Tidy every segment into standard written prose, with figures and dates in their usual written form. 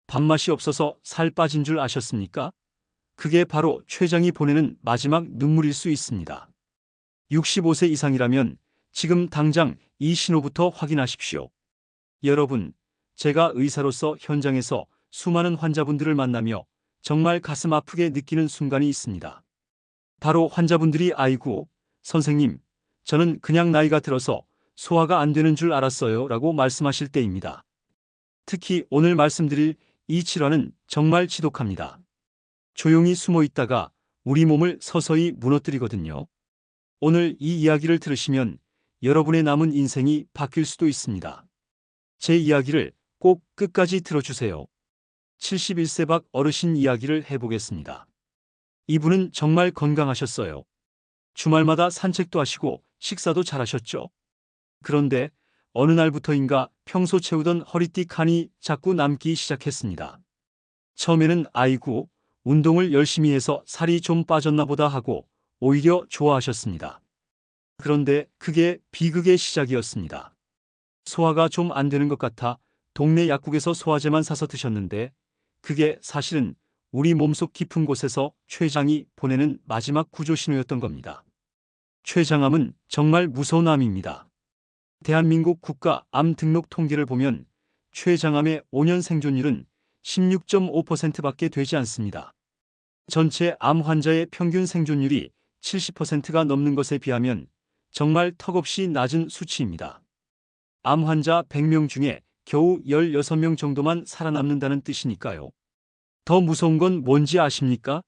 밥맛이 없어서 살 빠진 줄 아셨습니까? 그게 바로 췌장이 보내는 마지막 눈물일 수 있습니다. 65세 이상이라면 지금 당장 이 신호부터 확인하십시오. 여러분, 제가 의사로서 현장에서 수많은 환자분들을 만나며 정말 가슴 아프게 느끼는 순간이 있습니다. 바로 환자분들이 아이고, 선생님, 저는 그냥 나이가 들어서 소화가 안 되는 줄 알았어요 라고 말씀하실 때입니다. 특히 오늘 말씀드릴 이 질환은 정말 지독합니다. 조용히 숨어 있다가 우리 몸을 서서히 무너뜨리거든요. 오늘 이 이야기를 들으시면 여러분의 남은 인생이 바뀔 수도 있습니다. 제 이야기를 꼭 끝까지 들어주세요. 71세 박 어르신 이야기를 해보겠습니다. 이분은 정말 건강하셨어요. 주말마다 산책도 하시고 식사도 잘하셨죠. 그런데 어느 날부터인가 평소 채우던 허리띠 칸이 자꾸 남기 시작했습니다. 처음에는 아이고, 운동을 열심히 해서 살이 좀 빠졌나 보다 하고 오히려 좋아하셨습니다. 그런데 그게 비극의 시작이었습니다. 소화가 좀 안 되는 것 같아 동네 약국에서 소화제만 사서 드셨는데 그게 사실은 우리 몸속 깊은 곳에서 췌장이 보내는 마지막 구조 신호였던 겁니다. 췌장암은 정말 무서운 암입니다. 대한민국 국가암 등록 통계를 보면 췌장암의 5년 생존율은 16.5%밖에 되지 않습니다. 전체 암 환자의 평균 생존율이 70%가 넘는 것에 비하면 정말 턱없이 낮은 수치입니다. 암 환자 100명 중에 겨우 16명 정도만 살아남는다는 뜻이니까요. 더 무서운 건 뭔지 아십니까?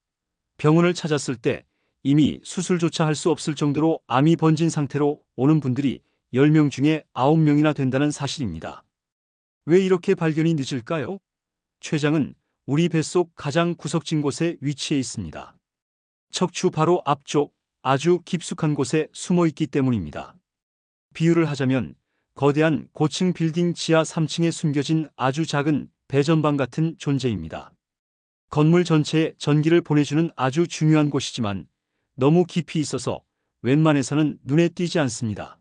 병원을 찾았을 때 이미 수술조차 할 수 없을 정도로 암이 번진 상태로 오는 분들이 10명 중에 9명이나 된다는 사실입니다. 왜 이렇게 발견이 늦을까요? 췌장은 우리 뱃속 가장 구석진 곳에 위치해 있습니다. 척추 바로 앞쪽 아주 깊숙한 곳에 숨어 있기 때문입니다. 비유를 하자면 거대한 고층 빌딩 지하 3층에 숨겨진 아주 작은 배전방 같은 존재입니다. 건물 전체에 전기를 보내주는 아주 중요한 곳이지만 너무 깊이 있어서 웬만해서는 눈에 띄지 않습니다.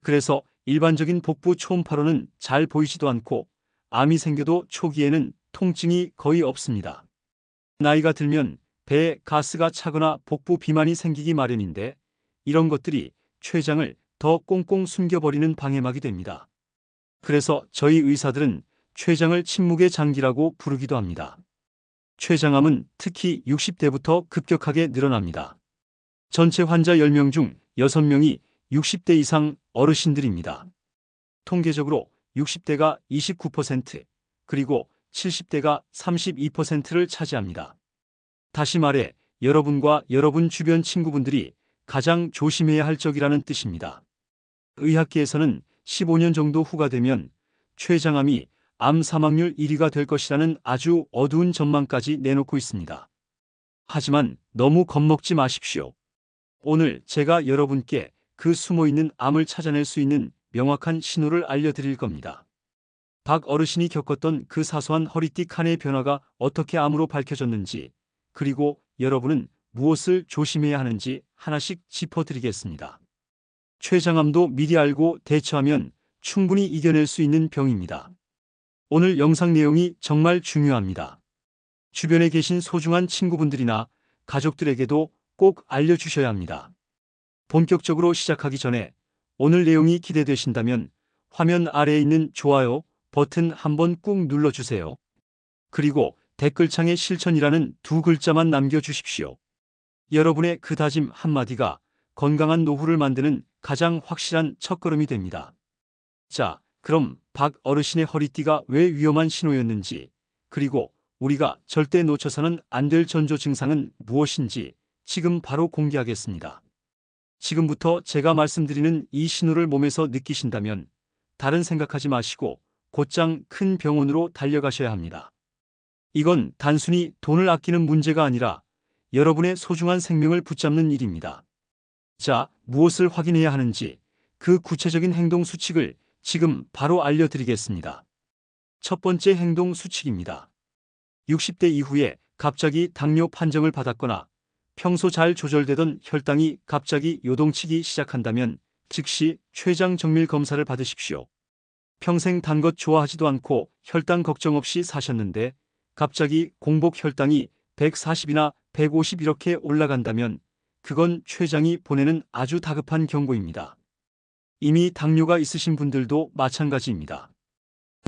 그래서 일반적인 복부 초음파로는 잘 보이지도 않고 암이 생겨도 초기에는 통증이 거의 없습니다. 나이가 들면 배에 가스가 차거나 복부 비만이 생기기 마련인데 이런 것들이 췌장을 더 꽁꽁 숨겨버리는 방해막이 됩니다. 그래서 저희 의사들은 췌장을 침묵의 장기라고 부르기도 합니다. 췌장암은 특히 60대부터 급격하게 늘어납니다. 전체 환자 10명 중 6명이 60대 이상 어르신들입니다. 통계적으로 60대가 29%, 그리고 70대가 32%를 차지합니다. 다시 말해 여러분과 여러분 주변 친구분들이 가장 조심해야 할 적이라는 뜻입니다. 의학계에서는 15년 정도 후가 되면 췌장암이 암 사망률 1위가 될 것이라는 아주 어두운 전망까지 내놓고 있습니다. 하지만 너무 겁먹지 마십시오. 오늘 제가 여러분께 그 숨어있는 암을 찾아낼 수 있는 명확한 신호를 알려드릴 겁니다. 박 어르신이 겪었던 그 사소한 허리띠 칸의 변화가 어떻게 암으로 밝혀졌는지, 그리고 여러분은 무엇을 조심해야 하는지 하나씩 짚어드리겠습니다. 췌장암도 미리 알고 대처하면 충분히 이겨낼 수 있는 병입니다. 오늘 영상 내용이 정말 중요합니다. 주변에 계신 소중한 친구분들이나 가족들에게도 꼭 알려주셔야 합니다. 본격적으로 시작하기 전에 오늘 내용이 기대되신다면 화면 아래에 있는 좋아요 버튼 한번 꾹 눌러주세요. 그리고 댓글창에 실천이라는 2글자만 남겨주십시오. 여러분의 그 다짐 한마디가 건강한 노후를 만드는 가장 확실한 첫걸음이 됩니다. 자, 그럼 박 어르신의 허리띠가 왜 위험한 신호였는지, 그리고 우리가 절대 놓쳐서는 안 될 전조 증상은 무엇인지 지금 바로 공개하겠습니다. 지금부터 제가 말씀드리는 이 신호를 몸에서 느끼신다면 다른 생각하지 마시고 곧장 큰 병원으로 달려가셔야 합니다. 이건 단순히 돈을 아끼는 문제가 아니라 여러분의 소중한 생명을 붙잡는 일입니다. 자, 무엇을 확인해야 하는지 그 구체적인 행동 수칙을 지금 바로 알려드리겠습니다. 첫 번째 행동 수칙입니다. 60대 이후에 갑자기 당뇨 판정을 받았거나 평소 잘 조절되던 혈당이 갑자기 요동치기 시작한다면 즉시 췌장 정밀 검사를 받으십시오. 평생 단 것 좋아하지도 않고 혈당 걱정 없이 사셨는데 갑자기 공복 혈당이 140이나 150 이렇게 올라간다면 그건 췌장이 보내는 아주 다급한 경고입니다. 이미 당뇨가 있으신 분들도 마찬가지입니다.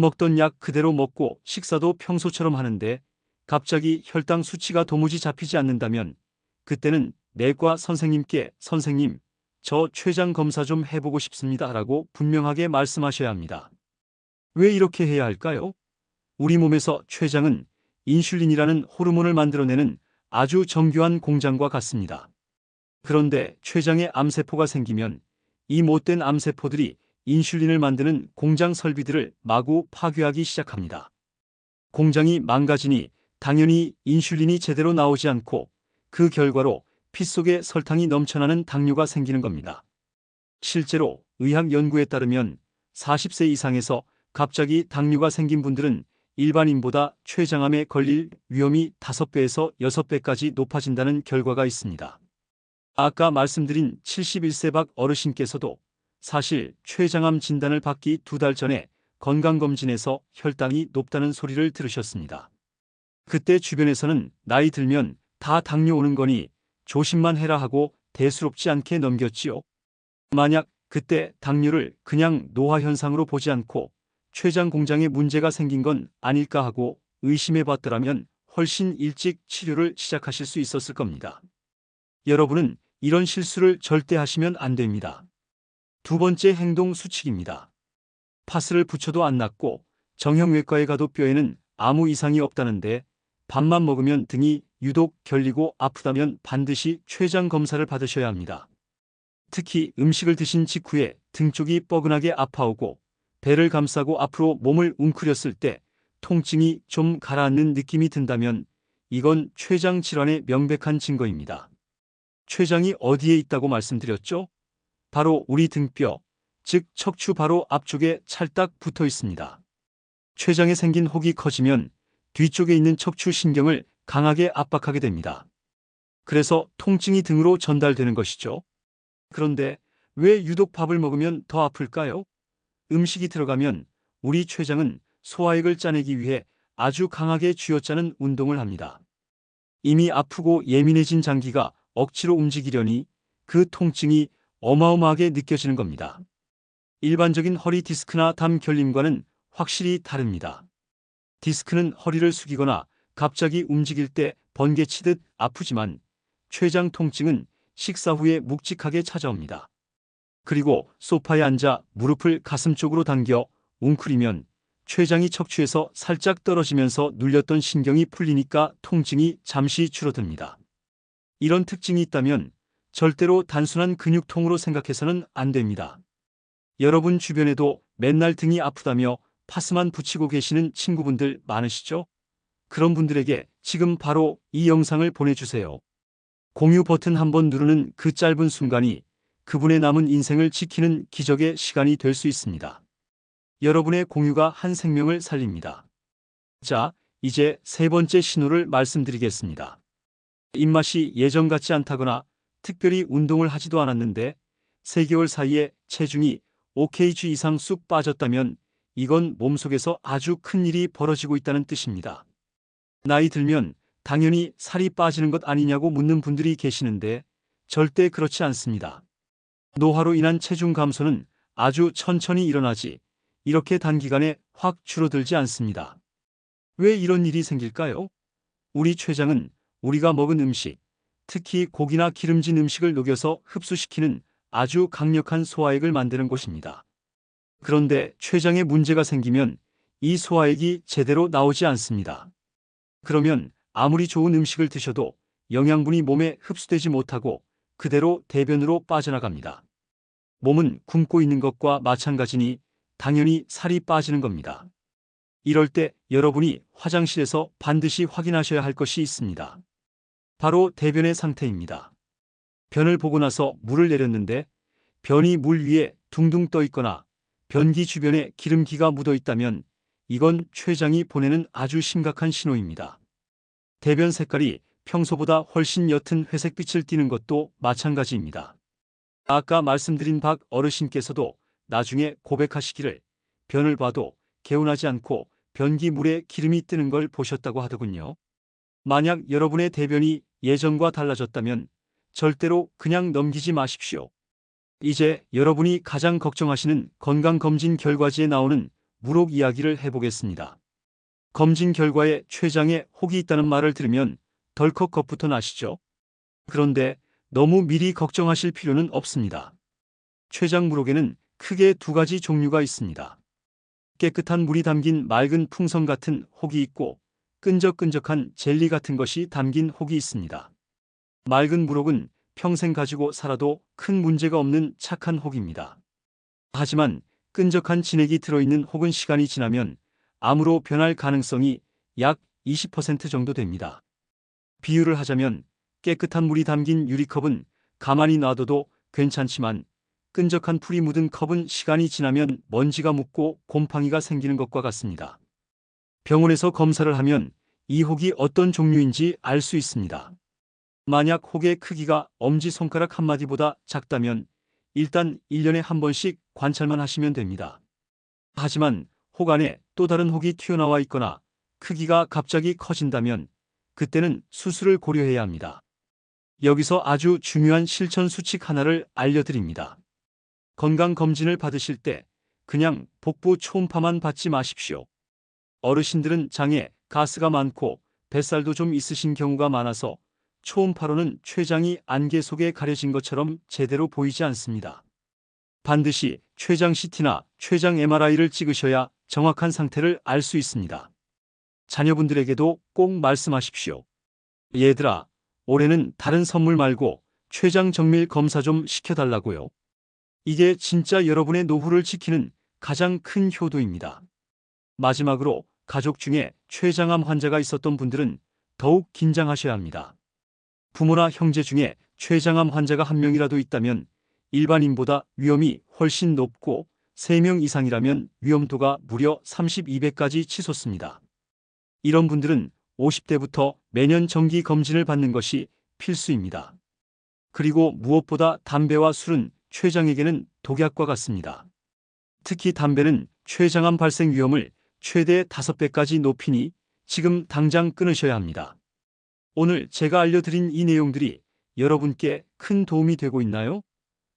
먹던 약 그대로 먹고 식사도 평소처럼 하는데 갑자기 혈당 수치가 도무지 잡히지 않는다면 그때는 내과 선생님께 선생님, 저 췌장 검사 좀 해보고 싶습니다 라고 분명하게 말씀하셔야 합니다. 왜 이렇게 해야 할까요? 우리 몸에서 췌장은 인슐린이라는 호르몬을 만들어내는 아주 정교한 공장과 같습니다. 그런데 췌장에 암세포가 생기면 이 못된 암세포들이 인슐린을 만드는 공장 설비들을 마구 파괴하기 시작합니다. 공장이 망가지니 당연히 인슐린이 제대로 나오지 않고 그 결과로 피 속에 설탕이 넘쳐나는 당뇨가 생기는 겁니다. 실제로 의학 연구에 따르면 40세 이상에서 갑자기 당뇨가 생긴 분들은 일반인보다 췌장암에 걸릴 위험이 5배에서 6배까지 높아진다는 결과가 있습니다. 아까 말씀드린 71세 박 어르신께서도 사실 췌장암 진단을 받기 2달 전에 건강검진에서 혈당이 높다는 소리를 들으셨습니다. 그때 주변에서는 나이 들면 다 당뇨 오는 거니 조심만 해라 하고 대수롭지 않게 넘겼지요. 만약 그때 당뇨를 그냥 노화 현상으로 보지 않고 췌장 공장에 문제가 생긴 건 아닐까 하고 의심해 봤더라면 훨씬 일찍 치료를 시작하실 수 있었을 겁니다. 여러분은 이런 실수를 절대 하시면 안 됩니다. 두 번째 행동 수칙입니다. 파스를 붙여도 안 낫고 정형외과에 가도 뼈에는 아무 이상이 없다는데 밥만 먹으면 등이 유독 결리고 아프다면 반드시 췌장 검사를 받으셔야 합니다. 특히 음식을 드신 직후에 등 쪽이 뻐근하게 아파오고 배를 감싸고 앞으로 몸을 웅크렸을 때 통증이 좀 가라앉는 느낌이 든다면 이건 췌장 질환의 명백한 증거입니다. 췌장이 어디에 있다고 말씀드렸죠? 바로 우리 등뼈, 즉 척추 바로 앞쪽에 찰딱 붙어 있습니다. 췌장에 생긴 혹이 커지면 뒤쪽에 있는 척추 신경을 강하게 압박하게 됩니다. 그래서 통증이 등으로 전달되는 것이죠. 그런데 왜 유독 밥을 먹으면 더 아플까요? 음식이 들어가면 우리 췌장은 소화액을 짜내기 위해 아주 강하게 쥐어짜는 운동을 합니다. 이미 아프고 예민해진 장기가 억지로 움직이려니 그 통증이 어마어마하게 느껴지는 겁니다. 일반적인 허리 디스크나 담 결림과는 확실히 다릅니다. 디스크는 허리를 숙이거나 갑자기 움직일 때 번개치듯 아프지만 췌장 통증은 식사 후에 묵직하게 찾아옵니다. 그리고 소파에 앉아 무릎을 가슴 쪽으로 당겨 웅크리면 췌장이 척추에서 살짝 떨어지면서 눌렸던 신경이 풀리니까 통증이 잠시 줄어듭니다. 이런 특징이 있다면 절대로 단순한 근육통으로 생각해서는 안 됩니다. 여러분 주변에도 맨날 등이 아프다며 파스만 붙이고 계시는 친구분들 많으시죠? 그런 분들에게 지금 바로 이 영상을 보내주세요. 공유 버튼 한번 누르는 그 짧은 순간이 그분의 남은 인생을 지키는 기적의 시간이 될 수 있습니다. 여러분의 공유가 한 생명을 살립니다. 자, 이제 세 번째 신호를 말씀드리겠습니다. 입맛이 예전 같지 않다거나 특별히 운동을 하지도 않았는데 3개월 사이에 체중이 5kg 이상 쑥 빠졌다면 이건 몸속에서 아주 큰 일이 벌어지고 있다는 뜻입니다. 나이 들면 당연히 살이 빠지는 것 아니냐고 묻는 분들이 계시는데 절대 그렇지 않습니다. 노화로 인한 체중 감소는 아주 천천히 일어나지 이렇게 단기간에 확 줄어들지 않습니다. 왜 이런 일이 생길까요? 우리 췌장은 우리가 먹은 음식, 특히 고기나 기름진 음식을 녹여서 흡수시키는 아주 강력한 소화액을 만드는 곳입니다. 그런데 췌장에 문제가 생기면 이 소화액이 제대로 나오지 않습니다. 그러면 아무리 좋은 음식을 드셔도 영양분이 몸에 흡수되지 못하고 그대로 대변으로 빠져나갑니다. 몸은 굶고 있는 것과 마찬가지니 당연히 살이 빠지는 겁니다. 이럴 때 여러분이 화장실에서 반드시 확인하셔야 할 것이 있습니다. 바로 대변의 상태입니다. 변을 보고 나서 물을 내렸는데 변이 물 위에 둥둥 떠 있거나 변기 주변에 기름기가 묻어 있다면 이건 췌장이 보내는 아주 심각한 신호입니다. 대변 색깔이 평소보다 훨씬 옅은 회색빛을 띠는 것도 마찬가지입니다. 아까 말씀드린 박 어르신께서도 나중에 고백하시기를 변을 봐도 개운하지 않고 변기물에 기름이 뜨는 걸 보셨다고 하더군요. 만약 여러분의 대변이 예전과 달라졌다면 절대로 그냥 넘기지 마십시오. 이제 여러분이 가장 걱정하시는 건강검진 결과지에 나오는 물혹 이야기를 해보겠습니다. 검진 결과에 췌장에 혹이 있다는 말을 들으면 덜컥 겁부터 나시죠? 그런데 너무 미리 걱정하실 필요는 없습니다. 췌장 물혹에는 크게 두 가지 종류가 있습니다. 깨끗한 물이 담긴 맑은 풍선 같은 혹이 있고 끈적끈적한 젤리 같은 것이 담긴 혹이 있습니다. 맑은 물혹은 평생 가지고 살아도 큰 문제가 없는 착한 혹입니다. 하지만 끈적한 진액이 들어있는 혹은 시간이 지나면 암으로 변할 가능성이 약 20% 정도 됩니다. 비유를 하자면 깨끗한 물이 담긴 유리컵은 가만히 놔둬도 괜찮지만 끈적한 풀이 묻은 컵은 시간이 지나면 먼지가 묻고 곰팡이가 생기는 것과 같습니다. 병원에서 검사를 하면 이 혹이 어떤 종류인지 알 수 있습니다. 만약 혹의 크기가 엄지손가락 한마디보다 작다면 일단 1년에 한 번씩 관찰만 하시면 됩니다. 하지만 혹 안에 또 다른 혹이 튀어나와 있거나 크기가 갑자기 커진다면 그때는 수술을 고려해야 합니다. 여기서 아주 중요한 실천 수칙 하나를 알려드립니다. 건강검진을 받으실 때 그냥 복부 초음파만 받지 마십시오. 어르신들은 장에 가스가 많고 뱃살도 좀 있으신 경우가 많아서 초음파로는 췌장이 안개 속에 가려진 것처럼 제대로 보이지 않습니다. 반드시 췌장 CT나 췌장 MRI를 찍으셔야 정확한 상태를 알 수 있습니다. 자녀분들에게도 꼭 말씀하십시오. 얘들아, 올해는 다른 선물 말고 췌장 정밀 검사 좀 시켜달라고요. 이게 진짜 여러분의 노후를 지키는 가장 큰 효도입니다. 마지막으로 가족 중에 췌장암 환자가 있었던 분들은 더욱 긴장하셔야 합니다. 부모나 형제 중에 췌장암 환자가 한 명이라도 있다면 일반인보다 위험이 훨씬 높고 3명 이상이라면 위험도가 무려 32배까지 치솟습니다. 이런 분들은 50대부터 매년 정기 검진을 받는 것이 필수입니다. 그리고 무엇보다 담배와 술은 췌장에게는 독약과 같습니다. 특히 담배는 췌장암 발생 위험을 최대 5배까지 높이니 지금 당장 끊으셔야 합니다. 오늘 제가 알려드린 이 내용들이 여러분께 큰 도움이 되고 있나요?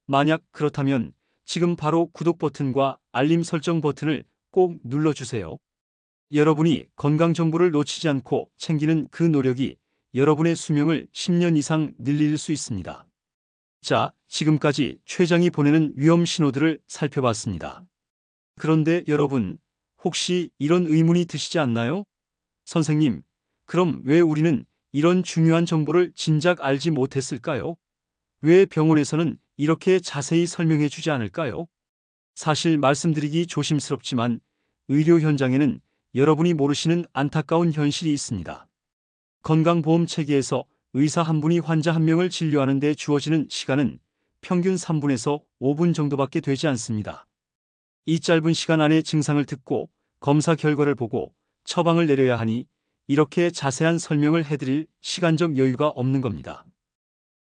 만약 그렇다면 지금 바로 구독 버튼과 알림 설정 버튼을 꼭 눌러주세요. 여러분이 건강 정보를 놓치지 않고 챙기는 그 노력이 여러분의 수명을 10년 이상 늘릴 수 있습니다. 자, 지금까지 췌장이 보내는 위험 신호들을 살펴봤습니다. 그런데 여러분, 혹시 이런 의문이 드시지 않나요? 선생님, 그럼 왜 우리는 이런 중요한 정보를 진작 알지 못했을까요? 왜 병원에서는 이렇게 자세히 설명해 주지 않을까요? 사실 말씀드리기 조심스럽지만 의료 현장에는 여러분이 모르시는 안타까운 현실이 있습니다. 건강보험 체계에서 의사 한 분이 환자 한 명을 진료하는 데 주어지는 시간은 평균 3분에서 5분 정도밖에 되지 않습니다. 이 짧은 시간 안에 증상을 듣고 검사 결과를 보고 처방을 내려야 하니 이렇게 자세한 설명을 해드릴 시간적 여유가 없는 겁니다.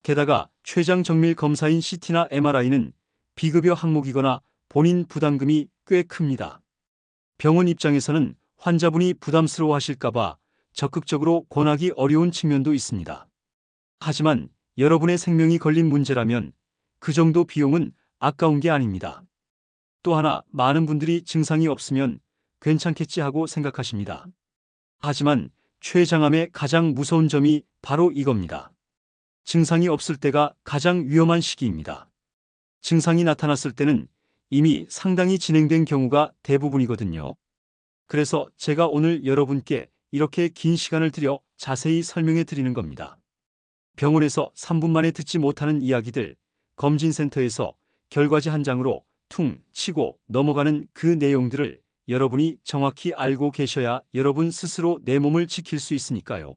게다가 췌장 정밀 검사인 CT나 MRI는 비급여 항목이거나 본인 부담금이 꽤 큽니다. 병원 입장에서는 환자분이 부담스러워하실까봐 적극적으로 권하기 어려운 측면도 있습니다. 하지만 여러분의 생명이 걸린 문제라면 그 정도 비용은 아까운 게 아닙니다. 또 하나, 많은 분들이 증상이 없으면 괜찮겠지 하고 생각하십니다. 하지만 췌장암의 가장 무서운 점이 바로 이겁니다. 증상이 없을 때가 가장 위험한 시기입니다. 증상이 나타났을 때는 이미 상당히 진행된 경우가 대부분이거든요. 그래서 제가 오늘 여러분께 이렇게 긴 시간을 들여 자세히 설명해 드리는 겁니다. 병원에서 3분 만에 듣지 못하는 이야기들, 검진센터에서 결과지 한 장으로 퉁 치고 넘어가는 그 내용들을 여러분이 정확히 알고 계셔야 여러분 스스로 내 몸을 지킬 수 있으니까요.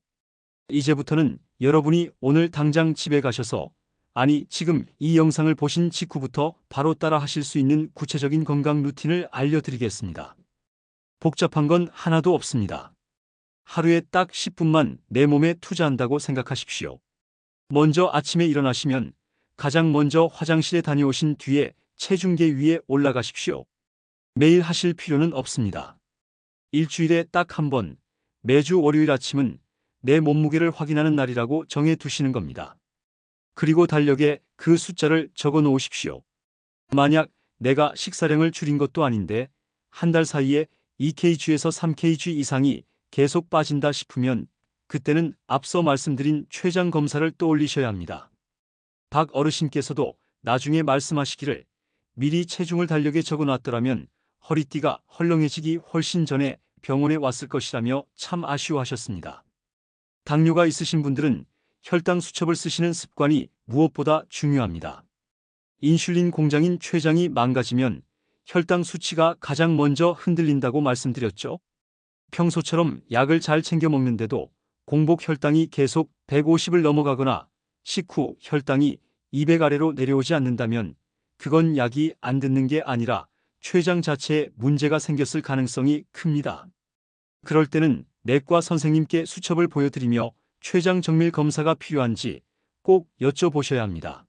이제부터는 여러분이 오늘 당장 집에 가셔서, 아니 지금 이 영상을 보신 직후부터 바로 따라 하실 수 있는 구체적인 건강 루틴을 알려드리겠습니다. 복잡한 건 하나도 없습니다. 하루에 딱 10분만 내 몸에 투자한다고 생각하십시오. 먼저 아침에 일어나시면 가장 먼저 화장실에 다녀오신 뒤에 체중계 위에 올라가십시오. 매일 하실 필요는 없습니다. 일주일에 딱 한 번, 매주 월요일 아침은 내 몸무게를 확인하는 날이라고 정해 두시는 겁니다. 그리고 달력에 그 숫자를 적어 놓으십시오. 만약 내가 식사량을 줄인 것도 아닌데 한 달 사이에 2kg에서 3kg 이상이 계속 빠진다 싶으면 그때는 앞서 말씀드린 췌장 검사를 떠올리셔야 합니다. 박 어르신께서도 나중에 말씀하시기를 미리 체중을 달력에 적어 놨더라면 허리띠가 헐렁해지기 훨씬 전에 병원에 왔을 것이라며 참 아쉬워하셨습니다. 당뇨가 있으신 분들은 혈당 수첩을 쓰시는 습관이 무엇보다 중요합니다. 인슐린 공장인 췌장이 망가지면 혈당 수치가 가장 먼저 흔들린다고 말씀드렸죠. 평소처럼 약을 잘 챙겨 먹는데도 공복 혈당이 계속 150을 넘어가거나 식후 혈당이 200 아래로 내려오지 않는다면 그건 약이 안 듣는 게 아니라 췌장 자체에 문제가 생겼을 가능성이 큽니다. 그럴 때는 내과 선생님께 수첩을 보여드리며 췌장 정밀 검사가 필요한지 꼭 여쭤보셔야 합니다.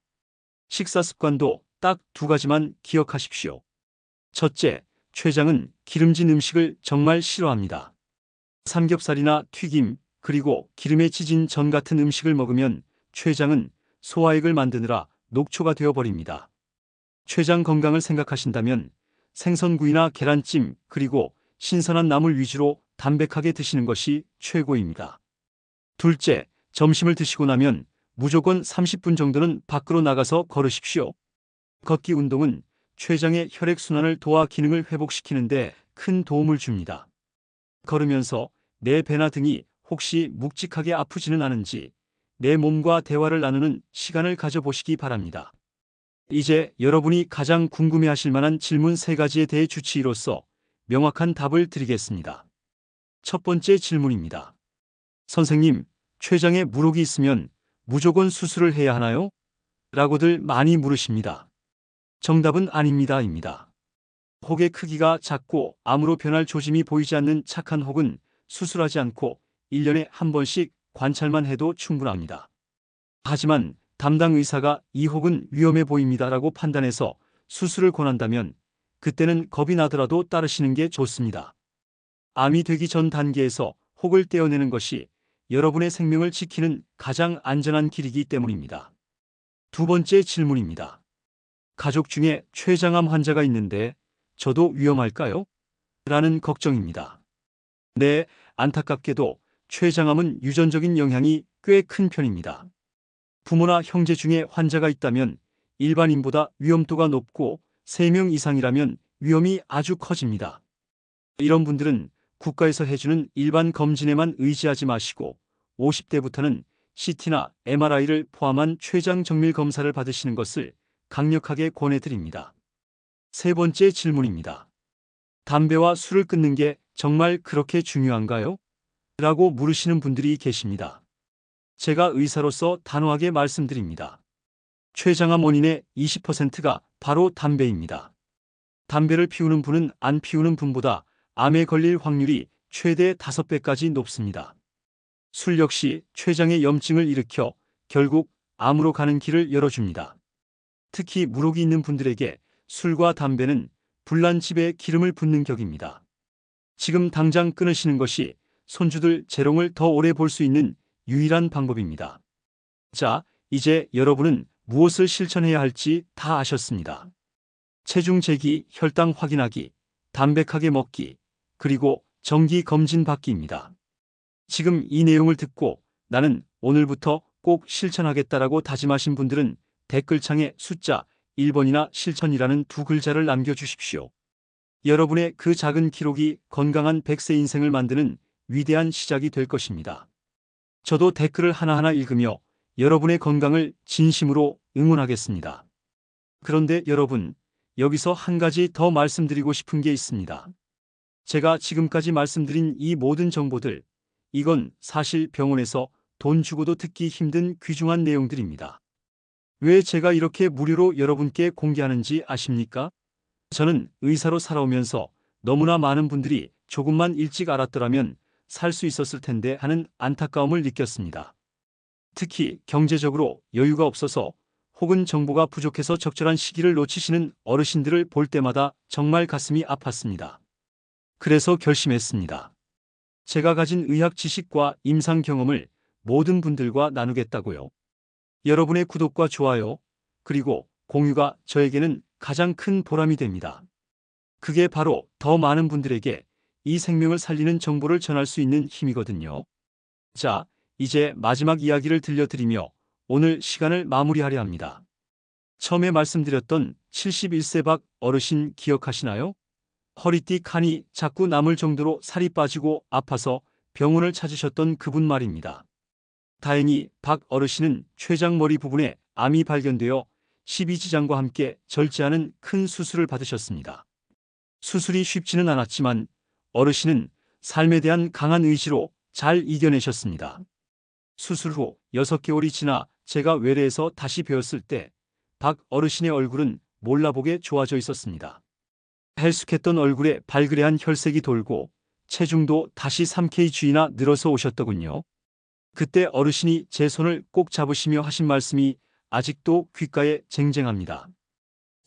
식사 습관도 딱 두 가지만 기억하십시오. 첫째, 췌장은 기름진 음식을 정말 싫어합니다. 삼겹살이나 튀김, 그리고 기름에 지진 전 같은 음식을 먹으면 췌장은 소화액을 만드느라 녹초가 되어버립니다. 췌장 건강을 생각하신다면 생선구이나 계란찜, 그리고 신선한 나물 위주로 담백하게 드시는 것이 최고입니다. 둘째, 점심을 드시고 나면 무조건 30분 정도는 밖으로 나가서 걸으십시오. 걷기 운동은 췌장의 혈액순환을 도와 기능을 회복시키는데 큰 도움을 줍니다. 걸으면서 내 배나 등이 혹시 묵직하게 아프지는 않은지 내 몸과 대화를 나누는 시간을 가져보시기 바랍니다. 이제 여러분이 가장 궁금해하실 만한 질문 3가지에 대해 주치의로서 명확한 답을 드리겠습니다. 첫 번째 질문입니다. 선생님, 췌장에 물혹이 있으면 무조건 수술을 해야 하나요? 라고들 많이 물으십니다. 정답은 아닙니다. 혹의 크기가 작고 암으로 변할 조짐이 보이지 않는 착한 혹은 수술하지 않고 1년에 한 번씩 관찰만 해도 충분합니다. 하지만 담당 의사가 이 혹은 위험해 보입니다라고 판단해서 수술을 권한다면 그때는 겁이 나더라도 따르시는 게 좋습니다. 암이 되기 전 단계에서 혹을 떼어내는 것이 여러분의 생명을 지키는 가장 안전한 길이기 때문입니다. 두 번째 질문입니다. 가족 중에 췌장암 환자가 있는데 저도 위험할까요? 라는 걱정입니다. 네, 안타깝게도 췌장암은 유전적인 영향이 꽤 큰 편입니다. 부모나 형제 중에 환자가 있다면 일반인보다 위험도가 높고 3명 이상이라면 위험이 아주 커집니다. 이런 분들은 국가에서 해주는 일반 검진에만 의지하지 마시고 50대부터는 CT나 MRI를 포함한 췌장 정밀 검사를 받으시는 것을 강력하게 권해드립니다. 세 번째 질문입니다. 담배와 술을 끊는 게 정말 그렇게 중요한가요? 라고 물으시는 분들이 계십니다. 제가 의사로서 단호하게 말씀드립니다. 췌장암 원인의 20%가 바로 담배입니다. 담배를 피우는 분은 안 피우는 분보다 암에 걸릴 확률이 최대 5배까지 높습니다. 술 역시 췌장에 염증을 일으켜 결국 암으로 가는 길을 열어줍니다. 특히 물혹이 있는 분들에게 술과 담배는 불난 집에 기름을 붓는 격입니다. 지금 당장 끊으시는 것이 손주들 재롱을 더 오래 볼 수 있는 유일한 방법입니다. 자, 이제 여러분은 무엇을 실천해야 할지 다 아셨습니다. 체중 재기, 혈당 확인하기, 담백하게 먹기, 그리고 정기 검진 받기입니다. 지금 이 내용을 듣고 나는 오늘부터 꼭 실천하겠다라고 다짐하신 분들은 댓글창에 숫자 1번이나 실천이라는 2글자를 남겨주십시오. 여러분의 그 작은 기록이 건강한 100세 인생을 만드는 위대한 시작이 될 것입니다. 저도 댓글을 하나하나 읽으며 여러분의 건강을 진심으로 응원하겠습니다. 그런데 여러분, 여기서 한 가지 더 말씀드리고 싶은 게 있습니다. 제가 지금까지 말씀드린 이 모든 정보들, 이건 사실 병원에서 돈 주고도 듣기 힘든 귀중한 내용들입니다. 왜 제가 이렇게 무료로 여러분께 공개하는지 아십니까? 저는 의사로 살아오면서 너무나 많은 분들이 조금만 일찍 알았더라면 살 수 있었을 텐데 하는 안타까움을 느꼈습니다. 특히 경제적으로 여유가 없어서 혹은 정보가 부족해서 적절한 시기를 놓치시는 어르신들을 볼 때마다 정말 가슴이 아팠습니다. 그래서 결심했습니다. 제가 가진 의학 지식과 임상 경험을 모든 분들과 나누겠다고요. 여러분의 구독과 좋아요, 그리고 공유가 저에게는 가장 큰 보람이 됩니다. 그게 바로 더 많은 분들에게 이 생명을 살리는 정보를 전할 수 있는 힘이거든요. 자, 이제 마지막 이야기를 들려드리며 오늘 시간을 마무리하려 합니다. 처음에 말씀드렸던 71세 박 어르신 기억하시나요? 허리띠 칸이 자꾸 남을 정도로 살이 빠지고 아파서 병원을 찾으셨던 그분 말입니다. 다행히 박 어르신은 췌장머리 부분에 암이 발견되어 12지장과 함께 절제하는 큰 수술을 받으셨습니다. 수술이 쉽지는 않았지만 어르신은 삶에 대한 강한 의지로 잘 이겨내셨습니다. 수술 후 6개월이 지나 제가 외래에서 다시 뵈었을 때 박 어르신의 얼굴은 몰라보게 좋아져 있었습니다. 헬쑥했던 얼굴에 발그레한 혈색이 돌고 체중도 다시 3kg나 늘어서 오셨더군요. 그때 어르신이 제 손을 꼭 잡으시며 하신 말씀이 아직도 귓가에 쟁쟁합니다.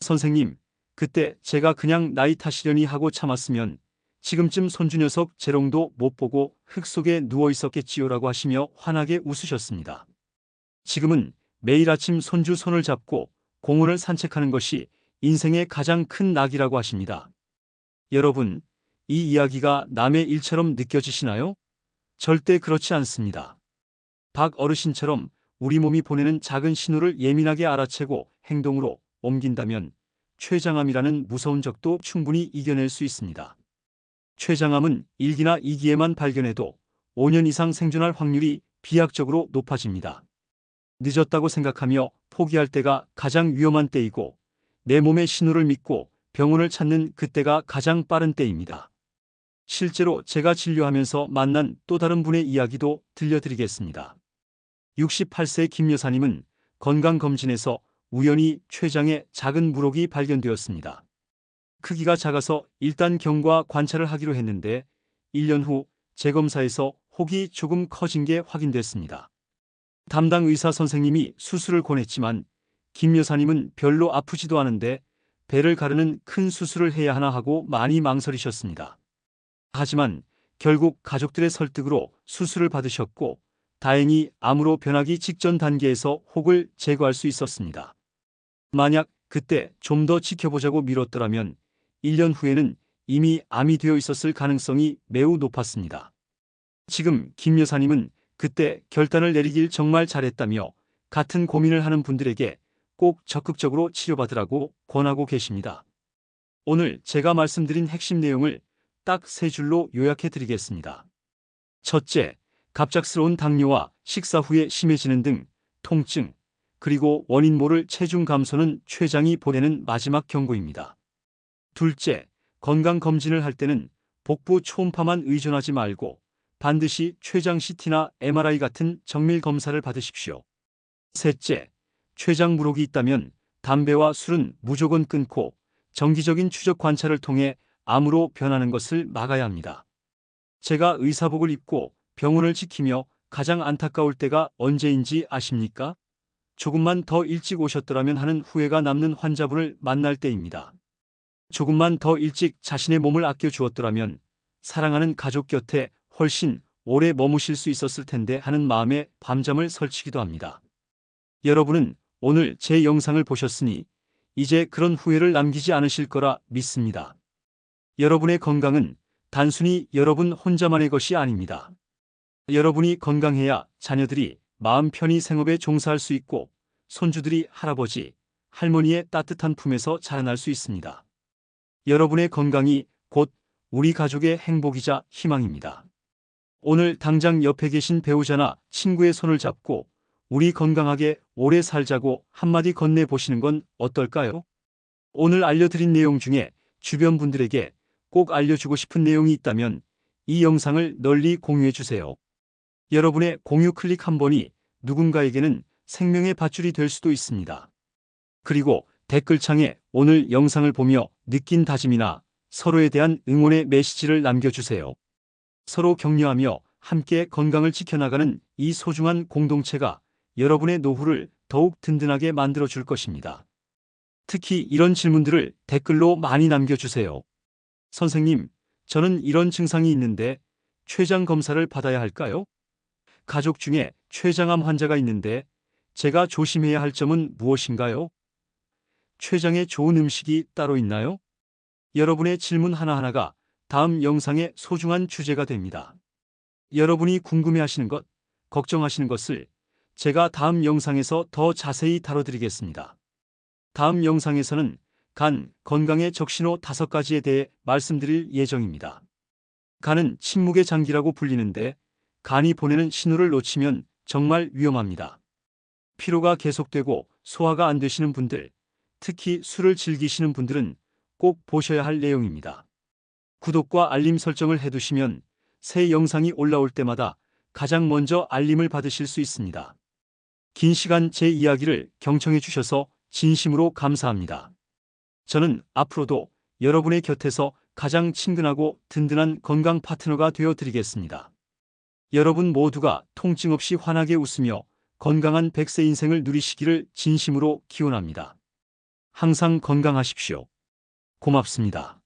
선생님, 그때 제가 그냥 나이 탓이려니 하고 참았으면 지금쯤 손주 녀석 재롱도 못 보고 흙 속에 누워 있었겠지요라고 하시며 환하게 웃으셨습니다. 지금은 매일 아침 손주 손을 잡고 공원을 산책하는 것이 인생의 가장 큰 낙이라고 하십니다. 여러분, 이 이야기가 남의 일처럼 느껴지시나요? 절대 그렇지 않습니다. 박 어르신처럼 우리 몸이 보내는 작은 신호를 예민하게 알아채고 행동으로 옮긴다면 췌장암이라는 무서운 적도 충분히 이겨낼 수 있습니다. 췌장암은 1기나 2기에만 발견해도 5년 이상 생존할 확률이 비약적으로 높아집니다. 늦었다고 생각하며 포기할 때가 가장 위험한 때이고 내 몸의 신호를 믿고 병원을 찾는 그때가 가장 빠른 때입니다. 실제로 제가 진료하면서 만난 또 다른 분의 이야기도 들려드리겠습니다. 68세 김 여사님은 건강검진에서 우연히 췌장에 작은 물혹이 발견되었습니다. 크기가 작아서 일단 경과 관찰을 하기로 했는데 1년 후 재검사에서 혹이 조금 커진 게 확인됐습니다. 담당 의사 선생님이 수술을 권했지만 김 여사님은 별로 아프지도 않은데 배를 가르는 큰 수술을 해야 하나 하고 많이 망설이셨습니다. 하지만 결국 가족들의 설득으로 수술을 받으셨고 다행히 암으로 변하기 직전 단계에서 혹을 제거할 수 있었습니다. 만약 그때 좀 더 지켜보자고 미뤘더라면 1년 후에는 이미 암이 되어 있었을 가능성이 매우 높았습니다. 지금 김 여사님은 그때 결단을 내리길 정말 잘했다며 같은 고민을 하는 분들에게 꼭 적극적으로 치료받으라고 권하고 계십니다. 오늘 제가 말씀드린 핵심 내용을 딱 3줄로 요약해 드리겠습니다. 첫째, 갑작스러운 당뇨와 식사 후에 심해지는 등 통증, 그리고 원인 모를 체중 감소는 췌장이 보내는 마지막 경고입니다. 둘째, 건강검진을 할 때는 복부 초음파만 의존하지 말고 반드시 췌장 CT나 MRI 같은 정밀 검사를 받으십시오. 셋째, 췌장 물혹이 있다면 담배와 술은 무조건 끊고 정기적인 추적 관찰을 통해 암으로 변하는 것을 막아야 합니다. 제가 의사복을 입고 병원을 지키며 가장 안타까울 때가 언제인지 아십니까? 조금만 더 일찍 오셨더라면 하는 후회가 남는 환자분을 만날 때입니다. 조금만 더 일찍 자신의 몸을 아껴주었더라면 사랑하는 가족 곁에 훨씬 오래 머무실 수 있었을 텐데 하는 마음에 밤잠을 설치기도 합니다. 여러분은 오늘 제 영상을 보셨으니 이제 그런 후회를 남기지 않으실 거라 믿습니다. 여러분의 건강은 단순히 여러분 혼자만의 것이 아닙니다. 여러분이 건강해야 자녀들이 마음 편히 생업에 종사할 수 있고 손주들이 할아버지, 할머니의 따뜻한 품에서 자라날 수 있습니다. 여러분의 건강이 곧 우리 가족의 행복이자 희망입니다. 오늘 당장 옆에 계신 배우자나 친구의 손을 잡고 우리 건강하게 오래 살자고 한마디 건네보시는 건 어떨까요? 오늘 알려드린 내용 중에 주변 분들에게 꼭 알려주고 싶은 내용이 있다면 이 영상을 널리 공유해주세요. 여러분의 공유 클릭 한 번이 누군가에게는 생명의 밧줄이 될 수도 있습니다. 그리고 댓글창에 오늘 영상을 보며 느낀 다짐이나 서로에 대한 응원의 메시지를 남겨주세요. 서로 격려하며 함께 건강을 지켜나가는 이 소중한 공동체가 여러분의 노후를 더욱 든든하게 만들어 줄 것입니다. 특히 이런 질문들을 댓글로 많이 남겨주세요. 선생님, 저는 이런 증상이 있는데 췌장 검사를 받아야 할까요? 가족 중에 췌장암 환자가 있는데 제가 조심해야 할 점은 무엇인가요? 췌장에 좋은 음식이 따로 있나요? 여러분의 질문 하나하나가 다음 영상의 소중한 주제가 됩니다. 여러분이 궁금해하시는 것, 걱정하시는 것을 제가 다음 영상에서 더 자세히 다뤄드리겠습니다. 다음 영상에서는 간, 건강의 적신호 5가지에 대해 말씀드릴 예정입니다. 간은 침묵의 장기라고 불리는데 간이 보내는 신호를 놓치면 정말 위험합니다. 피로가 계속되고 소화가 안 되시는 분들, 특히 술을 즐기시는 분들은 꼭 보셔야 할 내용입니다. 구독과 알림 설정을 해두시면 새 영상이 올라올 때마다 가장 먼저 알림을 받으실 수 있습니다. 긴 시간 제 이야기를 경청해 주셔서 진심으로 감사합니다. 저는 앞으로도 여러분의 곁에서 가장 친근하고 든든한 건강 파트너가 되어 드리겠습니다. 여러분 모두가 통증 없이 환하게 웃으며 건강한 100세 인생을 누리시기를 진심으로 기원합니다. 항상 건강하십시오. 고맙습니다.